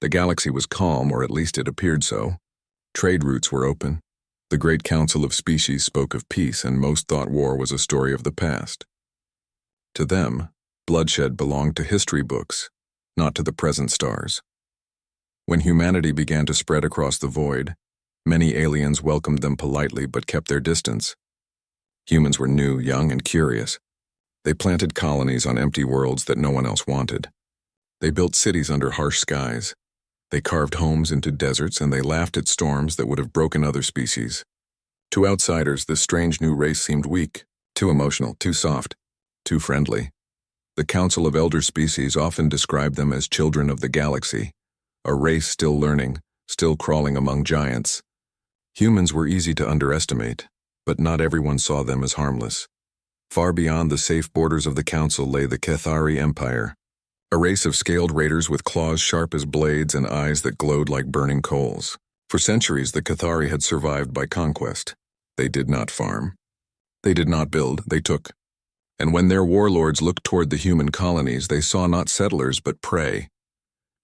The galaxy was calm, or at least it appeared so. Trade routes were open. The Great Council of Species spoke of peace, and most thought war was a story of the past. To them, bloodshed belonged to history books, not to the present stars. When humanity began to spread across the void, many aliens welcomed them politely but kept their distance. Humans were new, young, and curious. They planted colonies on empty worlds that no one else wanted. They built cities under harsh skies. They carved homes into deserts, and they laughed at storms that would have broken other species. To outsiders, this strange new race seemed weak, too emotional, too soft, too friendly. The Council of Elder Species often described them as children of the galaxy, a race still learning, still crawling among giants. Humans were easy to underestimate, but not everyone saw them as harmless. Far beyond the safe borders of the Council lay the Cathari Empire, a race of scaled raiders with claws sharp as blades and eyes that glowed like burning coals. For centuries, the Cathari had survived by conquest. They did not farm. They did not build, they took. And when their warlords looked toward the human colonies, they saw not settlers but prey.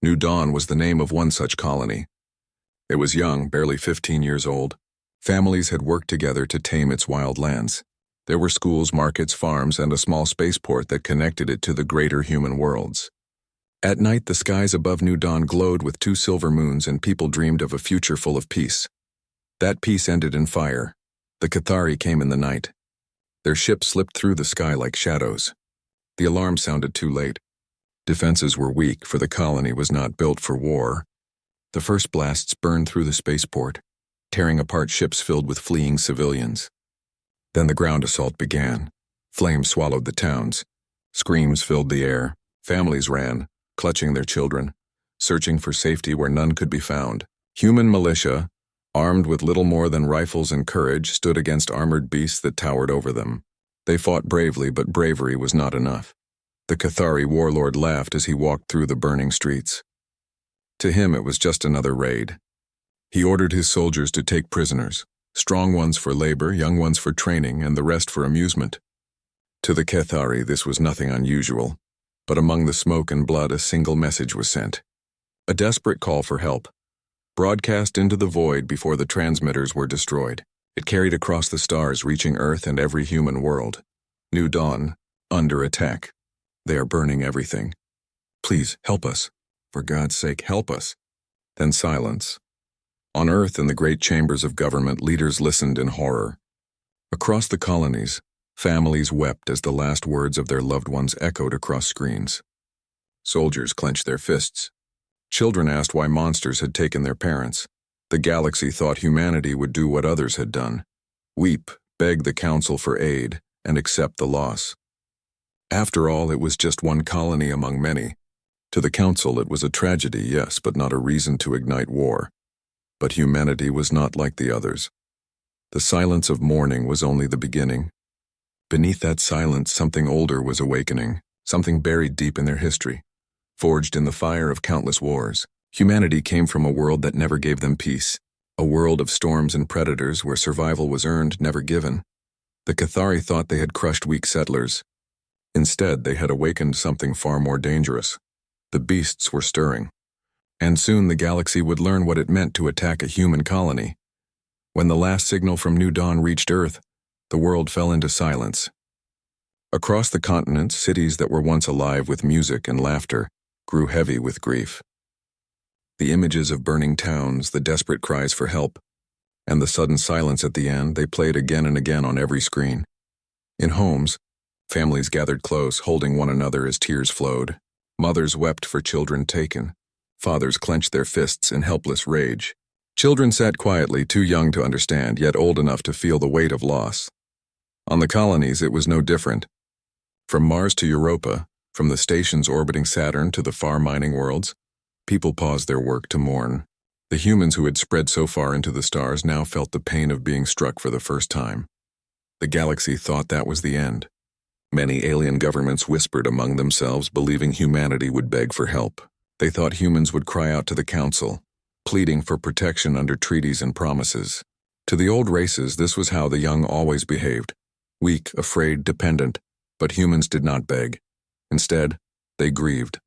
New Dawn was the name of one such colony. It was young, barely 15 years old. Families had worked together to tame its wild lands. There were schools, markets, farms, and a small spaceport that connected it to the greater human worlds. At night, the skies above New Dawn glowed with 2 silver moons, and people dreamed of a future full of peace. That peace ended in fire. The Cathari came in the night. Their ships slipped through the sky like shadows. The alarm sounded too late. Defenses were weak, for the colony was not built for war. The first blasts burned through the spaceport, tearing apart ships filled with fleeing civilians. Then the ground assault began. Flames swallowed the towns. Screams filled the air. Families ran, clutching their children, searching for safety where none could be found. Human militia, armed with little more than rifles and courage, stood against armored beasts that towered over them. They fought bravely, but bravery was not enough. The Cathari warlord laughed as he walked through the burning streets. To him, it was just another raid. He ordered his soldiers to take prisoners, strong ones for labor, young ones for training, and the rest for amusement. To the Cathari, this was nothing unusual, but among the smoke and blood, a single message was sent. A desperate call for help, broadcast into the void before the transmitters were destroyed. It carried across the stars, reaching Earth and every human world. New Dawn, under attack. They are burning everything. Please, help us. For God's sake, help us. Then silence. On Earth, in the great chambers of government, leaders listened in horror. Across the colonies, families wept as the last words of their loved ones echoed across screens. Soldiers clenched their fists. Children asked why monsters had taken their parents. The galaxy thought humanity would do what others had done: weep, beg the Council for aid, and accept the loss. After all, it was just one colony among many. To the Council, it was a tragedy, yes, but not a reason to ignite war. But humanity was not like the others. The silence of mourning was only the beginning. Beneath that silence, something older was awakening, something buried deep in their history, forged in the fire of countless wars. Humanity came from a world that never gave them peace, a world of storms and predators where survival was earned, never given. The Cathari thought they had crushed weak settlers. Instead, they had awakened something far more dangerous. The beasts were stirring. And soon the galaxy would learn what it meant to attack a human colony. When the last signal from New Dawn reached Earth, the world fell into silence. Across the continents, cities that were once alive with music and laughter grew heavy with grief. The images of burning towns, the desperate cries for help, and the sudden silence at the end, they played again and again on every screen. In homes, families gathered close, holding one another as tears flowed. Mothers wept for children taken. Fathers clenched their fists in helpless rage. Children sat quietly, too young to understand, yet old enough to feel the weight of loss. On the colonies, it was no different. From Mars to Europa, from the stations orbiting Saturn to the far mining worlds, people paused their work to mourn. The humans who had spread so far into the stars now felt the pain of being struck for the first time. The galaxy thought that was the end. Many alien governments whispered among themselves, believing humanity would beg for help. They thought humans would cry out to the Council, pleading for protection under treaties and promises. To the old races, this was how the young always behaved: weak, afraid, dependent. But humans did not beg. Instead, they grieved.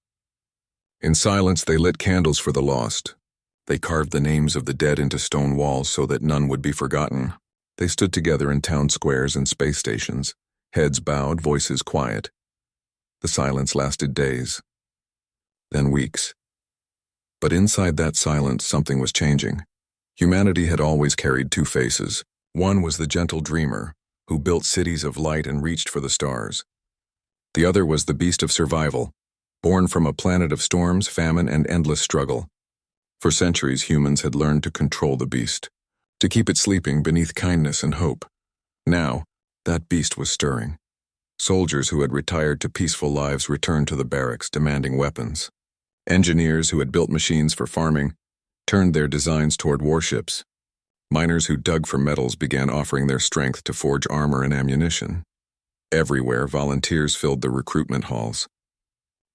In silence, they lit candles for the lost. They carved the names of the dead into stone walls so that none would be forgotten. They stood together in town squares and space stations, heads bowed, voices quiet. The silence lasted days, then weeks. But inside that silence, something was changing. Humanity had always carried two faces. One was the gentle dreamer, who built cities of light and reached for the stars. The other was the beast of survival, born from a planet of storms, famine, and endless struggle. For centuries, humans had learned to control the beast, to keep it sleeping beneath kindness and hope. Now, that beast was stirring. Soldiers who had retired to peaceful lives returned to the barracks, demanding weapons. Engineers who had built machines for farming turned their designs toward warships. Miners who dug for metals began offering their strength to forge armor and ammunition. Everywhere, volunteers filled the recruitment halls.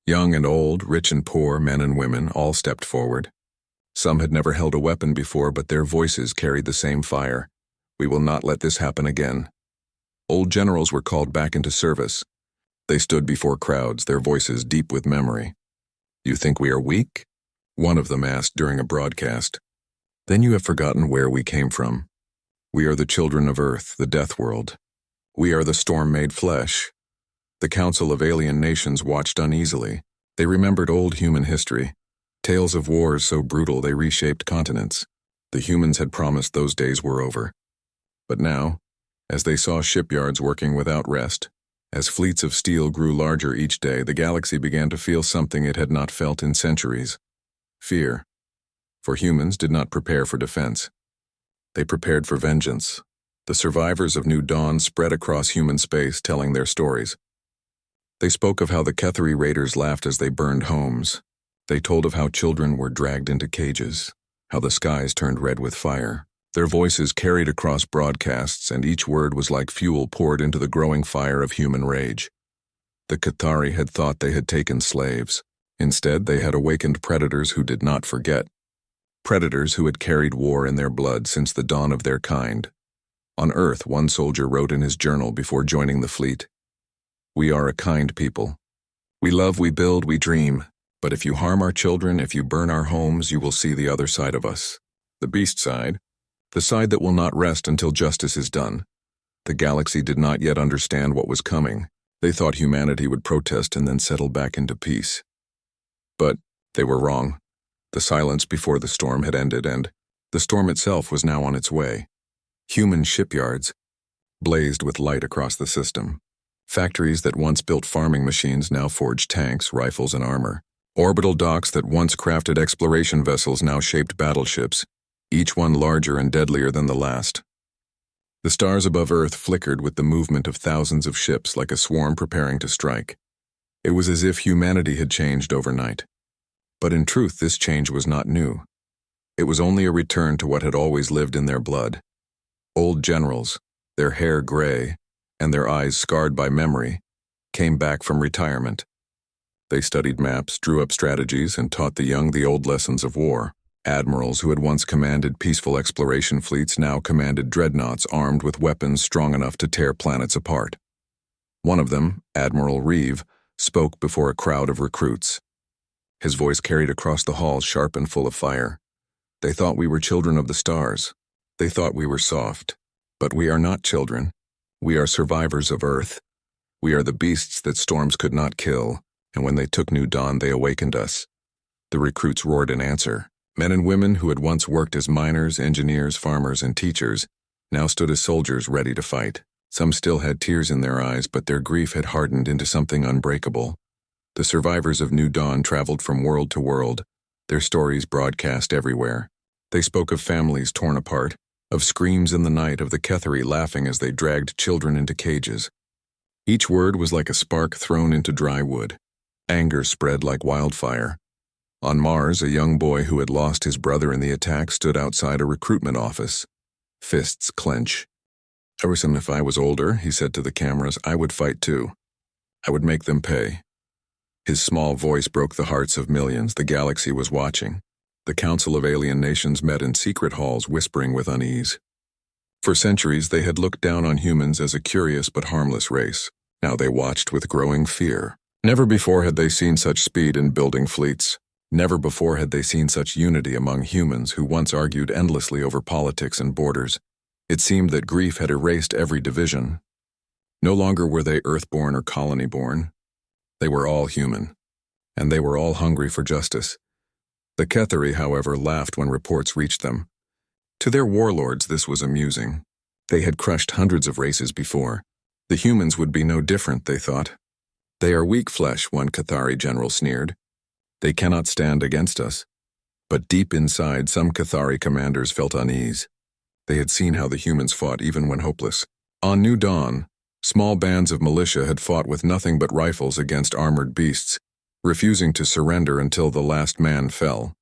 Young and old, rich and poor, men and women, all stepped forward. Some had never held a weapon before, but their voices carried the same fire. We will not let this happen again. Old generals were called back into service. They stood before crowds, their voices deep with memory. "You think we are weak?" one of them asked during a broadcast. "Then you have forgotten where we came from. We are the children of Earth, the death world. We are the storm made flesh." The Council of Alien Nations watched uneasily. They remembered old human history, tales of wars so brutal they reshaped continents. The humans had promised those days were over. But now, as they saw shipyards working without rest, as fleets of steel grew larger each day, the galaxy began to feel something it had not felt in centuries: fear. For humans did not prepare for defense. They prepared for vengeance. The survivors of New Dawn spread across human space, telling their stories. They spoke of how the Ketheri raiders laughed as they burned homes. They told of how children were dragged into cages, how the skies turned red with fire. Their voices carried across broadcasts, and each word was like fuel poured into the growing fire of human rage. The Ketheri had thought they had taken slaves. Instead, they had awakened predators who did not forget. Predators who had carried war in their blood since the dawn of their kind. On Earth, one soldier wrote in his journal before joining the fleet, "We are a kind people. We love, we build, we dream. But if you harm our children, if you burn our homes, you will see the other side of us. The beast side. The side that will not rest until justice is done." The galaxy did not yet understand what was coming. They thought humanity would protest and then settle back into peace. But they were wrong. The silence before the storm had ended, and the storm itself was now on its way. Human shipyards blazed with light across the system. Factories that once built farming machines now forged tanks, rifles, and armor. Orbital docks that once crafted exploration vessels now shaped battleships, each one larger and deadlier than the last. The stars above Earth flickered with the movement of thousands of ships like a swarm preparing to strike. It was as if humanity had changed overnight. But in truth, this change was not new. It was only a return to what had always lived in their blood. Old generals, their hair gray and their eyes scarred by memory, came back from retirement. They studied maps, drew up strategies, and taught the young the old lessons of war. Admirals who had once commanded peaceful exploration fleets now commanded dreadnoughts armed with weapons strong enough to tear planets apart. One of them, Admiral Reeve, spoke before a crowd of recruits. His voice carried across the halls, sharp and full of fire. "They thought we were children of the stars. They thought we were soft. But we are not children. We are survivors of Earth. We are the beasts that storms could not kill, and when they took New Dawn, they awakened us." The recruits roared in answer. Men and women who had once worked as miners, engineers, farmers, and teachers now stood as soldiers ready to fight. Some still had tears in their eyes, but their grief had hardened into something unbreakable. The survivors of New Dawn traveled from world to world, their stories broadcast everywhere. They spoke of families torn apart, of screams in the night, of the Ketheri laughing as they dragged children into cages. Each word was like a spark thrown into dry wood. Anger spread like wildfire. On Mars, a young boy who had lost his brother in the attack stood outside a recruitment office. Fists clench. "Everson, if I was older," he said to the cameras, "I would fight too. I would make them pay." His small voice broke the hearts of millions. The galaxy was watching. The Council of Alien Nations met in secret halls, whispering with unease. For centuries, they had looked down on humans as a curious but harmless race. Now they watched with growing fear. Never before had they seen such speed in building fleets. Never before had they seen such unity among humans who once argued endlessly over politics and borders. It seemed that grief had erased every division. No longer were they earthborn or colony-born. They were all human, and they were all hungry for justice. The Kethari, however, laughed when reports reached them. To their warlords, this was amusing. They had crushed hundreds of races before. The humans would be no different, they thought. They are weak flesh, one Kethari general sneered. They cannot stand against us. But deep inside, some Kethari commanders felt unease. They had seen how the humans fought even when hopeless. On New Dawn, small bands of militia had fought with nothing but rifles against armored beasts, refusing to surrender until the last man fell.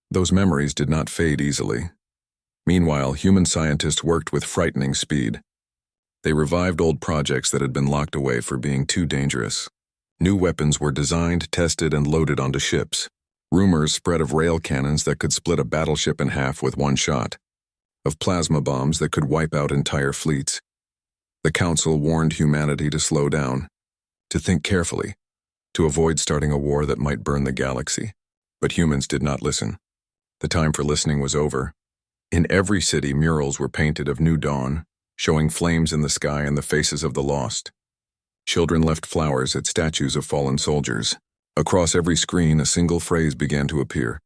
Those memories did not fade easily. Meanwhile, human scientists worked with frightening speed. They revived old projects that had been locked away for being too dangerous. New weapons were designed, tested, and loaded onto ships. Rumors spread of rail cannons that could split a battleship in half with one shot, of plasma bombs that could wipe out entire fleets. The Council warned humanity to slow down, to think carefully, to avoid starting a war that might burn the galaxy. But humans did not listen. The time for listening was over. In every city, murals were painted of New Dawn, showing flames in the sky and the faces of the lost. Children left flowers at statues of fallen soldiers. Across every screen, a single phrase began to appear,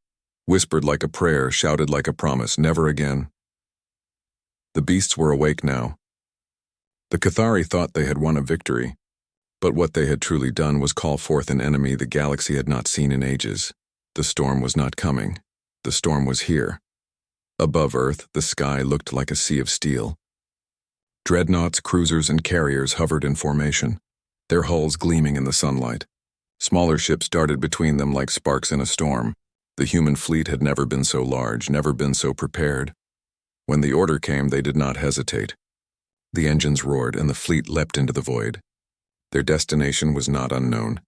whispered like a prayer, shouted like a promise, never again. The beasts were awake now. The Kethari thought they had won a victory, but what they had truly done was call forth an enemy the galaxy had not seen in ages. The storm was not coming. The storm was here. Above Earth, the sky looked like a sea of steel. Dreadnoughts, cruisers, and carriers hovered in formation, their hulls gleaming in the sunlight. Smaller ships darted between them like sparks in a storm. The human fleet had never been so large, never been so prepared. When the order came, they did not hesitate. The engines roared, and the fleet leapt into the void. Their destination was not unknown.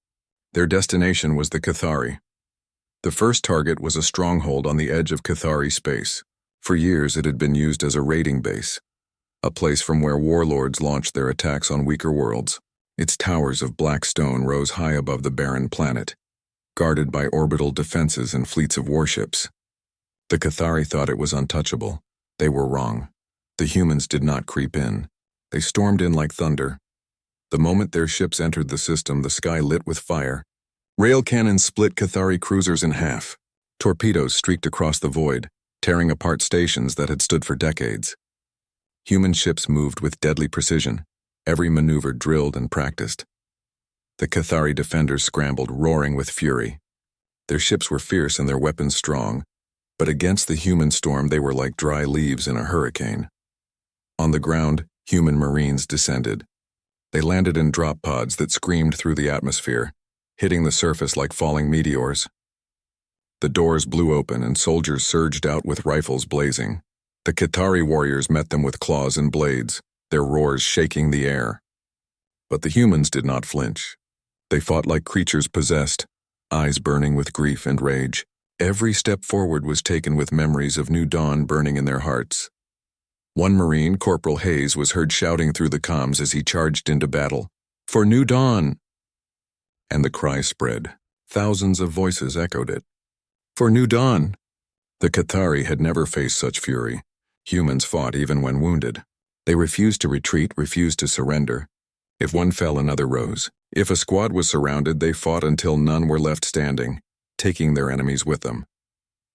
Their destination was the Kethari. The first target was a stronghold on the edge of Kethari space. For years, it had been used as a raiding base, a place from where warlords launched their attacks on weaker worlds. Its towers of black stone rose high above the barren planet, guarded by orbital defenses and fleets of warships. The Kethari thought it was untouchable. They were wrong. The humans did not creep in. They stormed in like thunder. The moment their ships entered the system, the sky lit with fire. Rail cannons split Kethari cruisers in half. Torpedoes streaked across the void, tearing apart stations that had stood for decades. Human ships moved with deadly precision, every maneuver drilled and practiced. The Kethari defenders scrambled, roaring with fury. Their ships were fierce and their weapons strong, but against the human storm they were like dry leaves in a hurricane. On the ground, human marines descended. They landed in drop pods that screamed through the atmosphere, hitting the surface like falling meteors. The doors blew open and soldiers surged out with rifles blazing. The Kethari warriors met them with claws and blades, their roars shaking the air. But the humans did not flinch. They fought like creatures possessed, eyes burning with grief and rage. Every step forward was taken with memories of New Dawn burning in their hearts. One Marine, Corporal Hayes, was heard shouting through the comms as he charged into battle, "For New Dawn!" And the cry spread. Thousands of voices echoed it. "For New Dawn!" The Kethari had never faced such fury. Humans fought even when wounded. They refused to retreat, refused to surrender. If one fell, another rose. If a squad was surrounded, they fought until none were left standing, taking their enemies with them.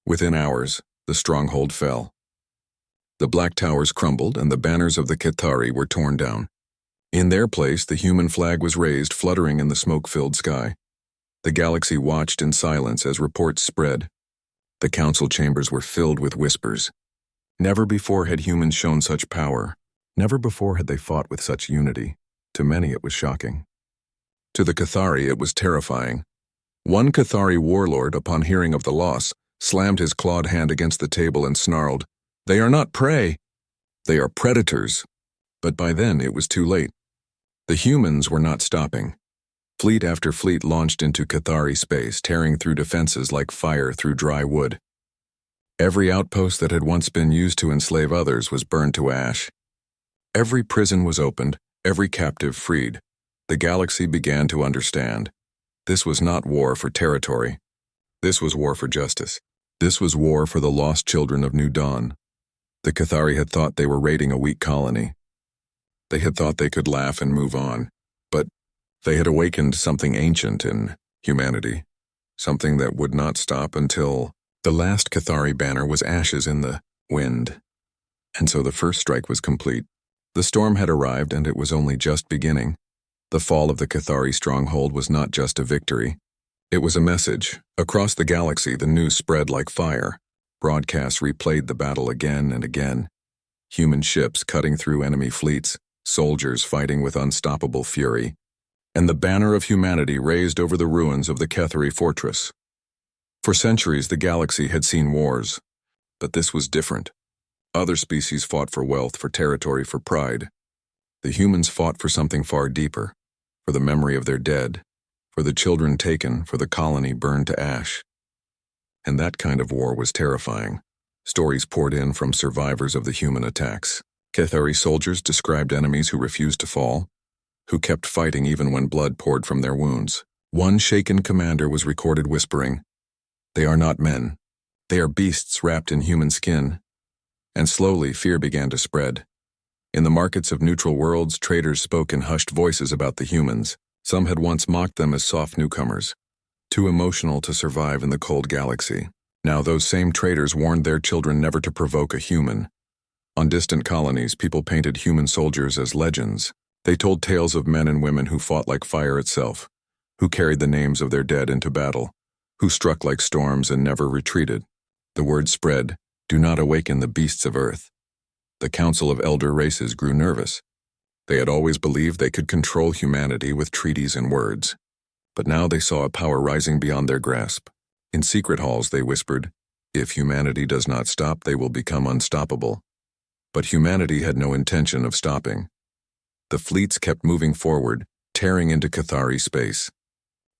Within hours, the stronghold fell. The black towers crumbled and the banners of the Kethari were torn down. In their place, the human flag was raised, fluttering in the smoke-filled sky. The galaxy watched in silence as reports spread. The council chambers were filled with whispers. Never before had humans shown such power. Never before had they fought with such unity. To many it was shocking. To the Kethari it was terrifying. One Kethari warlord, upon hearing of the loss, slammed his clawed hand against the table and snarled, "They are not prey. They are predators." But by then it was too late. The humans were not stopping. Fleet after fleet launched into Kethari space, tearing through defenses like fire through dry wood. Every outpost that had once been used to enslave others was burned to ash. Every prison was opened, every captive freed. The galaxy began to understand. This was not war for territory. This was war for justice. This was war for the lost children of New Dawn. The Cathari had thought they were raiding a weak colony. They had thought they could laugh and move on, but they had awakened something ancient in humanity, something that would not stop until the last Cathari banner was ashes in the wind. And so the first strike was complete. The storm had arrived, and it was only just beginning. The fall of the Cathari stronghold was not just a victory. It was a message. Across the galaxy, the news spread like fire. Broadcasts replayed the battle again and again. Human ships cutting through enemy fleets, soldiers fighting with unstoppable fury, and the banner of humanity raised over the ruins of the Cathari fortress. For centuries, the galaxy had seen wars, but this was different. Other species fought for wealth, for territory, for pride. The humans fought for something far deeper, for the memory of their dead, for the children taken, for the colony burned to ash. And that kind of war was terrifying. Stories poured in from survivors of the human attacks. Cathari soldiers described enemies who refused to fall, who kept fighting even when blood poured from their wounds. One shaken commander was recorded whispering, "They are not men. They are beasts wrapped in human skin." And slowly, fear began to spread. In the markets of neutral worlds, traders spoke in hushed voices about the humans. Some had once mocked them as soft newcomers, too emotional to survive in the cold galaxy. Now those same traders warned their children never to provoke a human. On distant colonies, people painted human soldiers as legends. They told tales of men and women who fought like fire itself, who carried the names of their dead into battle, who struck like storms and never retreated. The word spread, "Do not awaken the beasts of Earth." The Council of Elder Races grew nervous. They had always believed they could control humanity with treaties and words. But now they saw a power rising beyond their grasp. In secret halls they whispered, "If humanity does not stop, they will become unstoppable." But humanity had no intention of stopping. The fleets kept moving forward, tearing into Cathari space.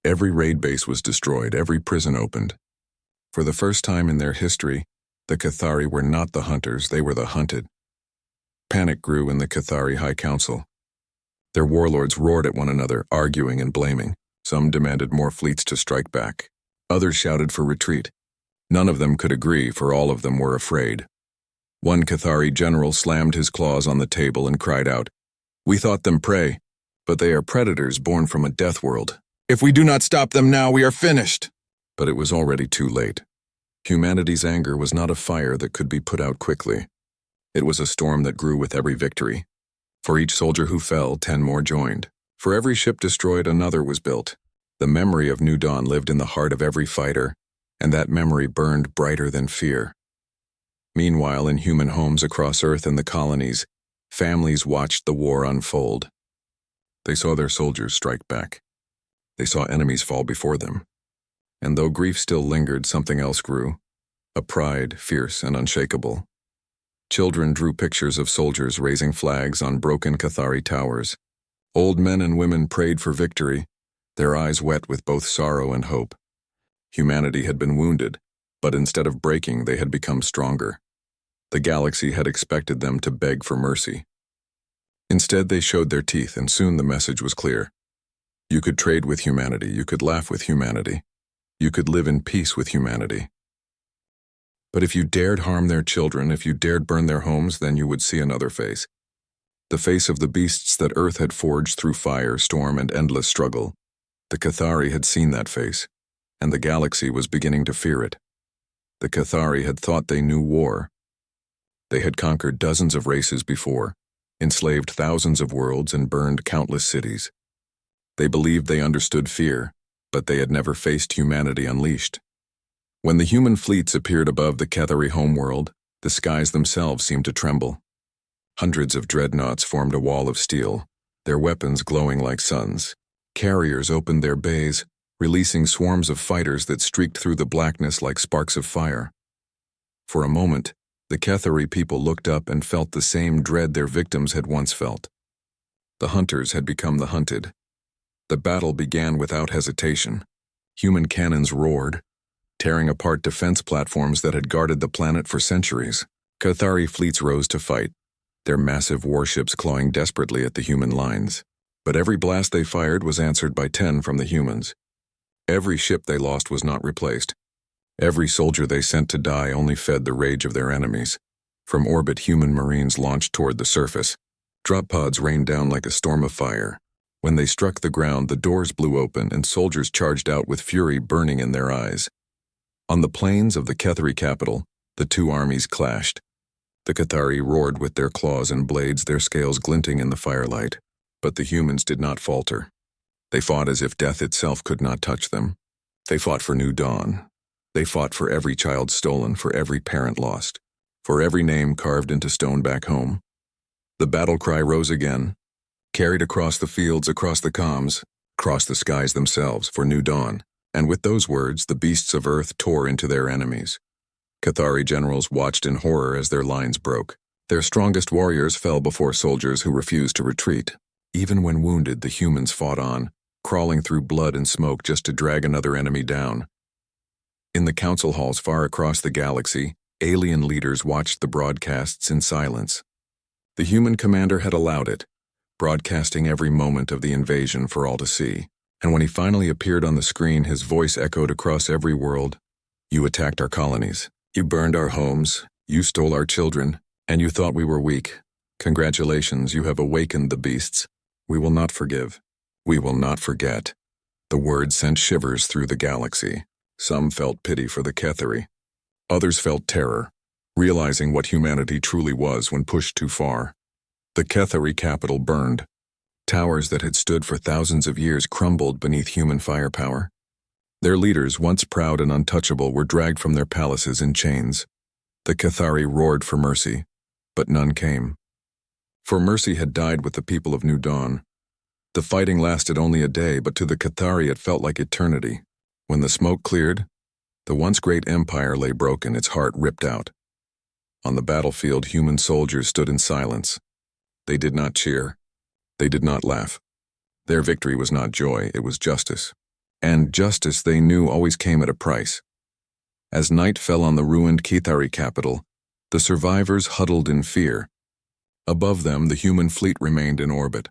Every raid base was destroyed, every prison opened. For the first time in their history, the Cathari were not the hunters, they were the hunted. Panic grew in the Cathari High Council. Their warlords roared at one another, arguing and blaming. Some demanded more fleets to strike back. Others shouted for retreat. None of them could agree, for all of them were afraid. One Cathari general slammed his claws on the table and cried out, "We thought them prey, but they are predators born from a death world. If we do not stop them now, we are finished." But it was already too late. Humanity's anger was not a fire that could be put out quickly. It was a storm that grew with every victory. For each soldier who fell, 10 more joined. For every ship destroyed, another was built. The memory of New Dawn lived in the heart of every fighter, and that memory burned brighter than fear. Meanwhile, in human homes across Earth and the colonies, families watched the war unfold. They saw their soldiers strike back. They saw enemies fall before them. And though grief still lingered, something else grew, a pride fierce and unshakable. Children drew pictures of soldiers raising flags on broken Cathari towers. Old men and women prayed for victory, their eyes wet with both sorrow and hope. Humanity had been wounded, but instead of breaking, they had become stronger. The galaxy had expected them to beg for mercy. Instead, they showed their teeth, and soon the message was clear. You could trade with humanity, you could laugh with humanity, you could live in peace with humanity. But if you dared harm their children, if you dared burn their homes, then you would see another face. The face of the beasts that Earth had forged through fire, storm, and endless struggle. The Cathari had seen that face, and the galaxy was beginning to fear it. The Cathari had thought they knew war. They had conquered dozens of races before, enslaved thousands of worlds, and burned countless cities. They believed they understood fear, but they had never faced humanity unleashed. When the human fleets appeared above the Cathari homeworld, the skies themselves seemed to tremble. Hundreds of dreadnoughts formed a wall of steel, their weapons glowing like suns. Carriers opened their bays, releasing swarms of fighters that streaked through the blackness like sparks of fire. For a moment, the Cathari people looked up and felt the same dread their victims had once felt. The hunters had become the hunted. The battle began without hesitation. Human cannons roared, tearing apart defense platforms that had guarded the planet for centuries. Cathari fleets rose to fight, their massive warships clawing desperately at the human lines. But every blast they fired was answered by 10 from the humans. Every ship they lost was not replaced. Every soldier they sent to die only fed the rage of their enemies. From orbit, human marines launched toward the surface. Drop pods rained down like a storm of fire. When they struck the ground, the doors blew open and soldiers charged out with fury burning in their eyes. On the plains of the Kethari capital, the two armies clashed. The Cathari roared with their claws and blades, their scales glinting in the firelight. But the humans did not falter. They fought as if death itself could not touch them. They fought for new dawn. They fought for every child stolen, for every parent lost, for every name carved into stone back home. The battle cry rose again, carried across the fields, across the comms, across the skies themselves, for new dawn. And with those words, the beasts of earth tore into their enemies. Cathari generals watched in horror as their lines broke. Their strongest warriors fell before soldiers who refused to retreat. Even when wounded, the humans fought on, crawling through blood and smoke just to drag another enemy down. In the council halls far across the galaxy, alien leaders watched the broadcasts in silence. The human commander had allowed it, broadcasting every moment of the invasion for all to see. And when he finally appeared on the screen, his voice echoed across every world. You attacked our colonies. You burned our homes. You stole our children. And you thought we were weak. Congratulations, you have awakened the beasts. We will not forgive. We will not forget. The word sent shivers through the galaxy. Some felt pity for the Kethari. Others felt terror, realizing what humanity truly was when pushed too far. The Kethari capital burned. Towers that had stood for thousands of years crumbled beneath human firepower. Their leaders, once proud and untouchable, were dragged from their palaces in chains. The Kethari roared for mercy, but none came. For mercy had died with the people of New Dawn. The fighting lasted only a day, but to the Kethari it felt like eternity. When the smoke cleared, the once great empire lay broken, its heart ripped out. On the battlefield, human soldiers stood in silence. They did not cheer. They did not laugh. Their victory was not joy, it was justice. And justice, they knew, always came at a price. As night fell on the ruined Kethari capital, the survivors huddled in fear. Above them, the human fleet remained in orbit,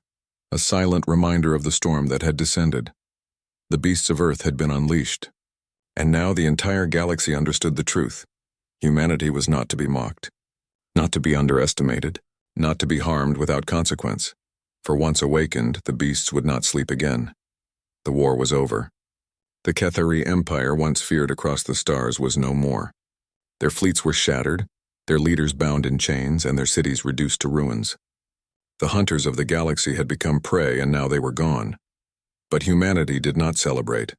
a silent reminder of the storm that had descended. The beasts of Earth had been unleashed. And now the entire galaxy understood the truth. Humanity was not to be mocked, not to be underestimated, not to be harmed without consequence. For once awakened, the beasts would not sleep again. The war was over. The Kethari Empire, once feared across the stars, was no more. Their fleets were shattered, their leaders bound in chains, and their cities reduced to ruins. The hunters of the galaxy had become prey, and now they were gone. But humanity did not celebrate.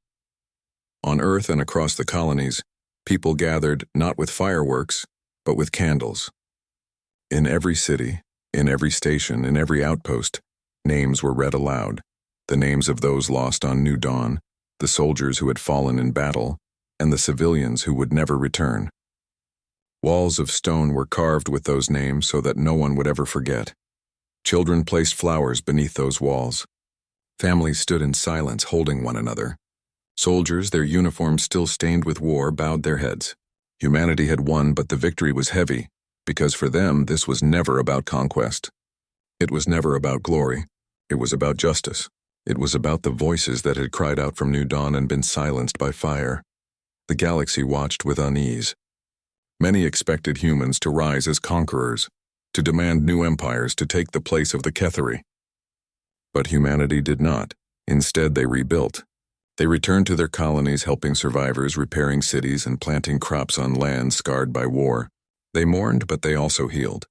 On Earth and across the colonies, people gathered not with fireworks, but with candles. In every city, in every station, in every outpost, names were read aloud, the names of those lost on New Dawn, the soldiers who had fallen in battle, and the civilians who would never return. Walls of stone were carved with those names so that no one would ever forget. Children placed flowers beneath those walls. Families stood in silence, holding one another. Soldiers, their uniforms still stained with war, bowed their heads. Humanity had won, but the victory was heavy, because for them this was never about conquest. It was never about glory. It was about justice. It was about the voices that had cried out from New Dawn and been silenced by fire. The galaxy watched with unease. Many expected humans to rise as conquerors, to demand new empires, to take the place of the Kethari. But humanity did not. Instead, they rebuilt. They returned to their colonies, helping survivors, repairing cities, and planting crops on lands scarred by war. They mourned, but they also healed.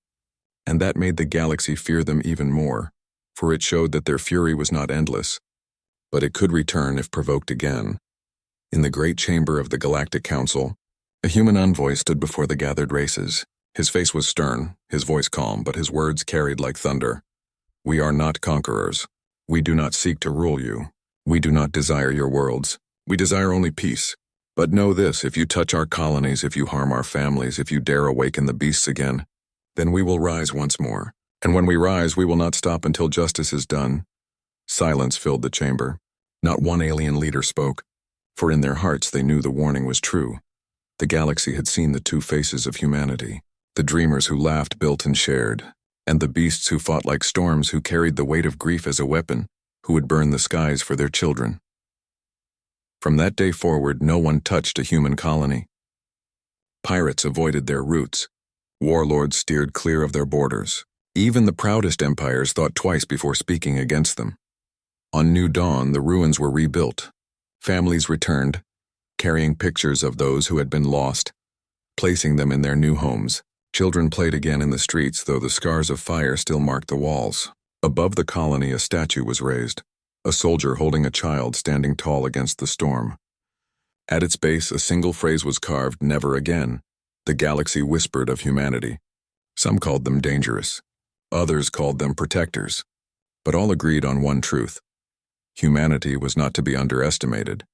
And that made the galaxy fear them even more, for it showed that their fury was not endless, but it could return if provoked again. In the great chamber of the Galactic Council, a human envoy stood before the gathered races. His face was stern, his voice calm, but his words carried like thunder. We are not conquerors. We do not seek to rule you. We do not desire your worlds. We desire only peace. But know this, if you touch our colonies, if you harm our families, if you dare awaken the beasts again, then we will rise once more. And when we rise, we will not stop until justice is done. Silence filled the chamber. Not one alien leader spoke, for in their hearts they knew the warning was true. The galaxy had seen the two faces of humanity, the dreamers who laughed, built, and shared, and the beasts who fought like storms, who carried the weight of grief as a weapon, who would burn the skies for their children. From that day forward, no one touched a human colony. Pirates avoided their routes. Warlords steered clear of their borders. Even the proudest empires thought twice before speaking against them. On New Dawn, the ruins were rebuilt. Families returned, carrying pictures of those who had been lost, placing them in their new homes. Children played again in the streets, though the scars of fire still marked the walls. Above the colony, a statue was raised, a soldier holding a child standing tall against the storm. At its base, a single phrase was carved, "Never again." The galaxy whispered of humanity. Some called them dangerous. Others called them protectors. But all agreed on one truth. Humanity was not to be underestimated,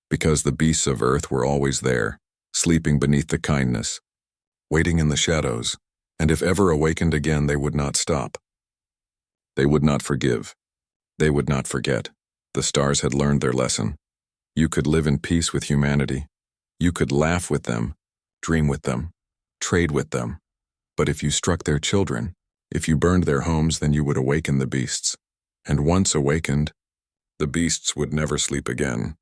because the beasts of Earth were always there, sleeping beneath the kindness, waiting in the shadows, and if ever awakened again, they would not stop. They would not forgive. They would not forget. The stars had learned their lesson. You could live in peace with humanity. You could laugh with them, dream with them, trade with them. But if you struck their children, if you burned their homes, then you would awaken the beasts. And once awakened, the beasts would never sleep again.